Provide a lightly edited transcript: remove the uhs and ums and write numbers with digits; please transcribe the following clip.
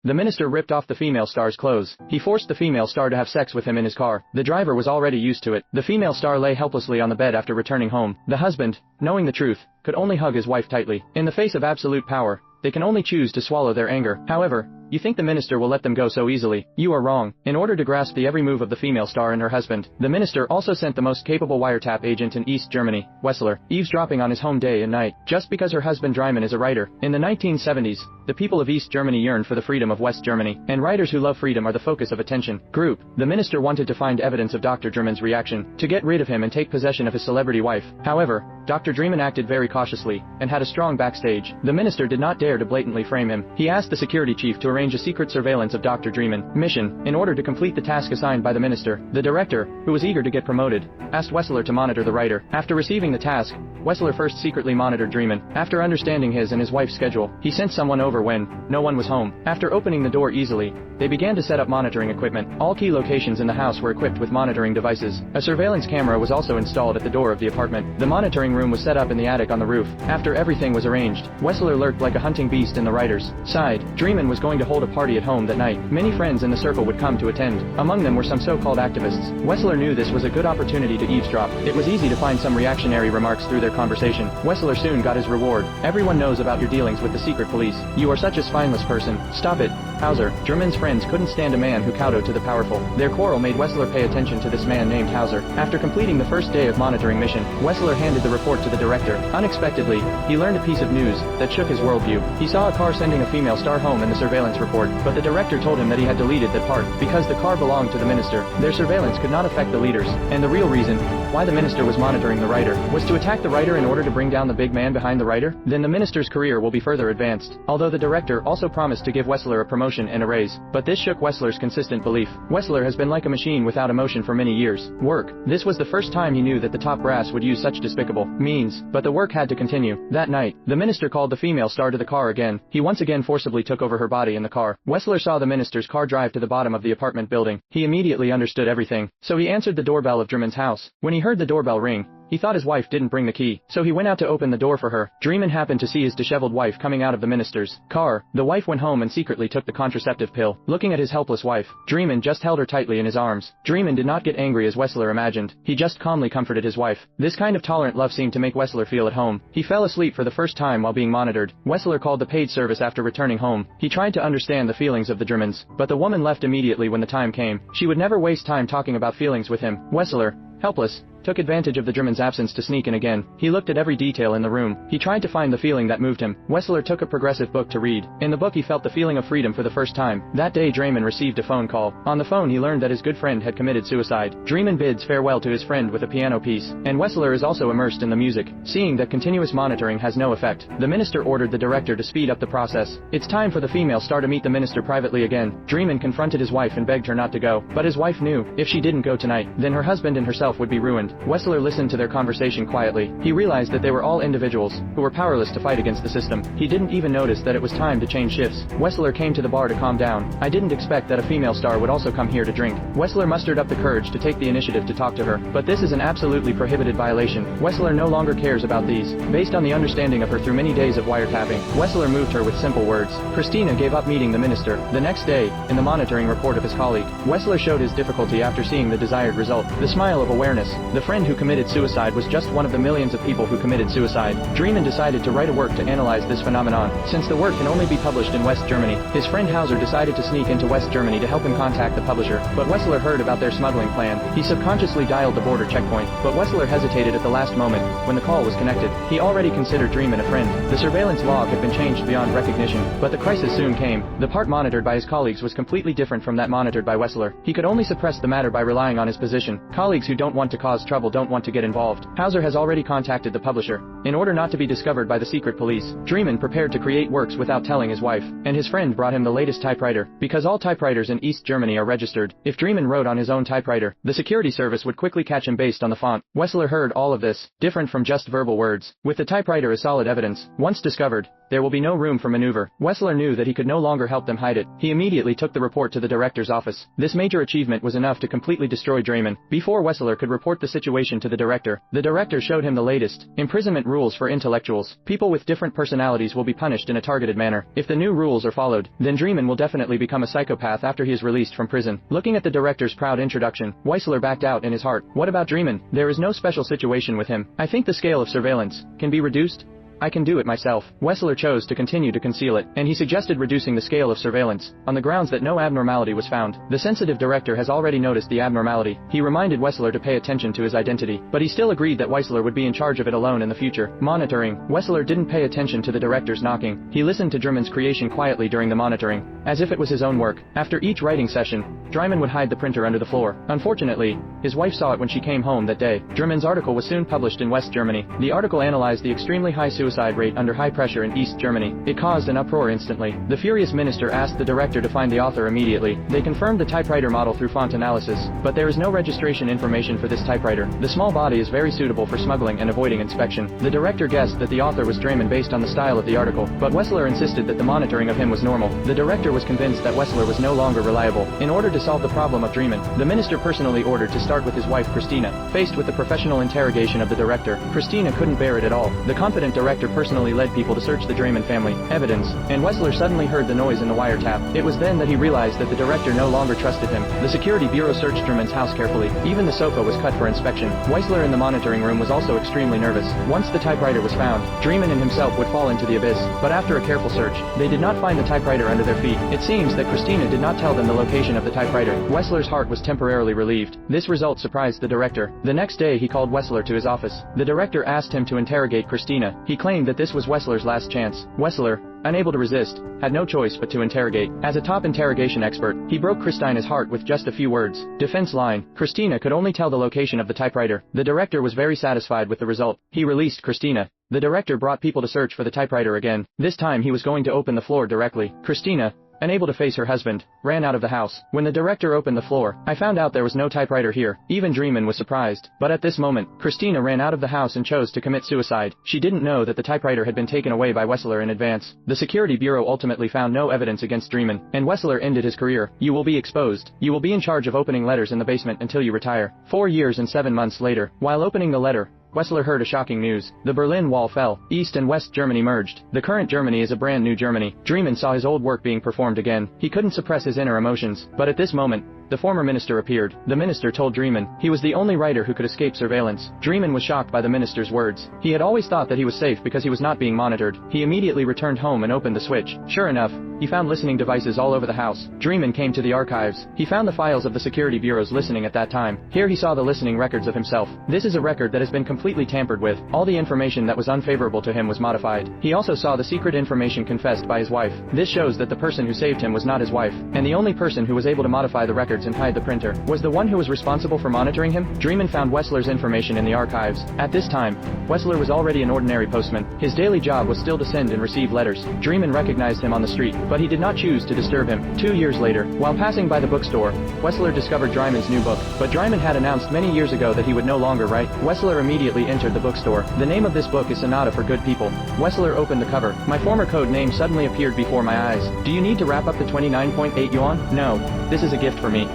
The minister ripped off the female star's clothes. He forced the female star to have sex with him in his car. The driver was already used to it. The female star lay helplessly on the bed after returning home. The husband, knowing the truth, could only hug his wife tightly. In the face of absolute power, they can only choose to swallow their anger. However, you think the minister will let them go so easily? You are wrong. In order to grasp the every move of the female star and her husband, the minister also sent the most capable wiretap agent in East Germany, Wessler, eavesdropping on his home day and night, just because her husband Dreimann is a writer. In the 1970s, the people of East Germany yearn for the freedom of West Germany, and writers who love freedom are the focus of attention. Group. The minister wanted to find evidence of Dr. Dreimann's reaction, to get rid of him and take possession of his celebrity wife. However, Dr. Dreimann acted very cautiously, and had a strong backstage. The minister did not dare to blatantly frame him. He asked the security chief to arrange a secret surveillance of Dr. Dreimann mission. In order to complete the task assigned by the minister, the director, who was eager to get promoted, asked Wessler to monitor the writer. After receiving the task, Wessler first secretly monitored Dreimann. After understanding his and his wife's schedule, he sent someone over when no one was home. After opening the door easily, they began to set up monitoring equipment. All key locations in the house were equipped with monitoring devices. A surveillance camera was also installed at the door of the apartment. The monitoring room was set up in the attic on the roof. After everything was arranged, Wessler lurked like a hunting beast in the writer's side. Dreimann was going to hold a party at home that night. Many friends in the circle would come to attend. Among them were some so-called activists. Wessler knew this was a good opportunity to eavesdrop. It was easy to find some reactionary remarks through their conversation. Wessler soon got his reward. Everyone knows about your dealings with the secret police. You are such a spineless person. Stop it. Hauser. Dreimann's friends couldn't stand a man who kowtowed to the powerful. Their quarrel made Wessler pay attention to this man named Hauser. After completing the first day of monitoring mission, Wessler handed the report to the director. Unexpectedly, he learned a piece of news that shook his worldview. He saw a car sending a female star home in the surveillance report, but the director told him that he had deleted that part because the car belonged to the minister. Their surveillance could not affect the leaders, and the real reason why the minister was monitoring the writer was to attack the writer in order to bring down the big man behind the writer. Then the minister's career will be further advanced. Although the director also promised to give Wessler a promotion and a raise, but this shook Wessler's consistent belief. Wessler has been like a machine without emotion for many years. Work. This was the first time he knew that the top brass would use such despicable means, but the work had to continue. That night, the minister called the female star to the car again. He once again forcibly took over her body in the car. Wessler saw the minister's car drive to the bottom of the apartment building. He immediately understood everything, so he answered the doorbell of Dreimann's house. When he heard the doorbell ring, he thought his wife didn't bring the key, so he went out to open the door for her. Dreimann happened to see his disheveled wife coming out of the minister's car. The wife went home and secretly took the contraceptive pill. Looking at his helpless wife, Dreimann just held her tightly in his arms. Dreimann did not get angry as Wessler imagined. He just calmly comforted his wife. This kind of tolerant love seemed to make Wessler feel at home. He fell asleep for the first time while being monitored. Wessler called the paid service after returning home. He tried to understand the feelings of the Dreimanns, but the woman left immediately when the time came. She would never waste time talking about feelings with him. Wessler, helpless, took advantage of the Dreimanns' absence to sneak in again. He looked at every detail in the room. He tried to find the feeling that moved him. Wessler took a progressive book to read. In the book he felt the feeling of freedom for the first time. That day Dreimann received a phone call. On the phone he learned that his good friend had committed suicide. Dreimann bids farewell to his friend with a piano piece, and Wessler is also immersed in the music. Seeing that continuous monitoring has no effect, the minister ordered the director to speed up the process. It's time for the female star to meet the minister privately again. Dreimann confronted his wife and begged her not to go, but his wife knew, if she didn't go tonight, then her husband and herself would be ruined. Wessler listened to their conversation quietly. He realized that they were all individuals who were powerless to fight against the system. He didn't even notice that it was time to change shifts. Wessler came to the bar to calm down. I didn't expect that a female star would also come here to drink. Wessler mustered up the courage to take the initiative to talk to her, but this is an absolutely prohibited violation. Wessler no longer cares about these. Based on the understanding of her through many days of wiretapping, Wessler moved her with simple words. Christina gave up meeting the minister. The next day, in the monitoring report of his colleague, Wessler showed his difficulty after seeing the desired result. The smile of awareness. The friend who committed suicide was just one of the millions of people who committed suicide. Dreimann decided to write a work to analyze this phenomenon. Since the work can only be published in West Germany, his friend Hauser decided to sneak into West Germany to help him contact the publisher, but Wessler heard about their smuggling plan. He subconsciously dialed the border checkpoint, but Wessler hesitated at the last moment. When the call was connected, he already considered Dreimann a friend. The surveillance log had been changed beyond recognition, but the crisis soon came. The part monitored by his colleagues was completely different from that monitored by Wessler. He could only suppress the matter by relying on his position. Colleagues who don't want to cause trouble don't want to get involved. Hauser has already contacted the publisher. In order not to be discovered by the secret police, Dreimann prepared to create works without telling his wife, and his friend brought him the latest typewriter. Because all typewriters in East Germany are registered, if Dreimann wrote on his own typewriter, the security service would quickly catch him based on the font. Wessler heard all of this, different from just verbal words. With the typewriter as solid evidence, once discovered, there will be no room for maneuver. Wessler knew that he could no longer help them hide it. He immediately took the report to the director's office. This major achievement was enough to completely destroy Dreimann. Before Wessler could report the situation to the director. The director showed him the latest imprisonment rules for intellectuals. People with different personalities will be punished in a targeted manner. If the new rules are followed, then Dreamin will definitely become a psychopath after he is released from prison. Looking at the director's proud introduction, Weisler backed out in his heart. What about Dreamin? There is no special situation with him. I think the scale of surveillance can be reduced. I can do it myself. Weisler chose to continue to conceal it, and he suggested reducing the scale of surveillance, on the grounds that no abnormality was found. The sensitive director has already noticed the abnormality. He reminded Weisler to pay attention to his identity, but he still agreed that Weisler would be in charge of it alone in the future. Monitoring. Weisler didn't pay attention to the director's knocking. He listened to Dreamin's creation quietly during the monitoring, as if it was his own work. After each writing session, Dreamin would hide the printer under the floor. Unfortunately, his wife saw it when she came home that day. Dreamin's article was soon published in West Germany. The article analyzed the extremely high suicide rate under high pressure in East Germany. It caused an uproar instantly. The furious minister asked the director to find the author immediately. They confirmed the typewriter model through font analysis, but there is no registration information for this typewriter. The small body is very suitable for smuggling and avoiding inspection. The director guessed that the author was Dreamin based on the style of the article, but Weisler insisted that the monitoring of him was normal. The director was convinced that Weisler was no longer reliable. In order to solve the problem of Dreamin, the minister personally ordered to start with his wife Christina. Faced with the professional interrogation of the director, Christina couldn't bear it at all. The confident director personally led people to search the Dreamin family evidence, and Weisler suddenly heard the noise in the wiretap. It was then that he realized that the director no longer trusted him. The security bureau searched Dreamin's house carefully. Even the sofa was cut for inspection. Weisler in the monitoring room was also extremely nervous. Once the typewriter was found, Dreamin and himself would fall into the abyss, but after a careful search, they did not find the typewriter under their feet. It seems that Christina did not tell them the location of the typewriter. Weisler's heart was temporarily relieved. This result surprised the director. The next day he called Weisler to his office. The director asked him to interrogate Christina. He claimed that this was Weisler's last chance. Weisler, unable to resist, had no choice but to interrogate. As a top interrogation expert, he broke Christina's heart with just a few words. Defense line. Christina could only tell the location of the typewriter. The director was very satisfied with the result. He released Christina. The director brought people to search for the typewriter again. This time he was going to open the floor directly. Christina, unable to face her husband, ran out of the house. When the director opened the floor, I found out there was no typewriter here. Even Dreamin was surprised. But at this moment, Christina ran out of the house and chose to commit suicide. She didn't know that the typewriter had been taken away by Weisler in advance. The security bureau ultimately found no evidence against Dreamin, and Weisler ended his career. You will be exposed. You will be in charge of opening letters in the basement until you retire. 4 years and 7 months later, while opening the letter, Weisler heard a shocking news. The Berlin Wall fell. East and West Germany merged. The current Germany is a brand new Germany. Dreamin saw his old work being performed again. He couldn't suppress his inner emotions. But at this moment, the former minister appeared. The minister told Dreamin he was the only writer who could escape surveillance. Dreamin was shocked by the minister's words. He had always thought that he was safe because he was not being monitored. He immediately returned home and opened the switch. Sure enough, he found listening devices all over the house. Dreamin came to the archives. He found the files of the security bureaus listening at that time. Here he saw the listening records of himself. This is a record that has been completely tampered with. All the information that was unfavorable to him was modified. He also saw the secret information confessed by his wife. This shows that the person who saved him was not his wife, and the only person who was able to modify the records and hide the printer was the one who was responsible for monitoring him. Dreamin found Weisler's information in the archives. At this time, Weisler was already an ordinary postman. His daily job was still to send and receive letters. Dreamin recognized him on the street, but he did not choose to disturb him. 2 years later, while passing by the bookstore, Weisler discovered Dreamin's new book, but Dreamin had announced many years ago that he would no longer write. Weisler immediately entered the bookstore. The name of this book is Sonata for Good People. Weisler opened the cover. My former code name suddenly appeared before my eyes. Do you need to wrap up the 29.8 yuan? No. This is a gift for me.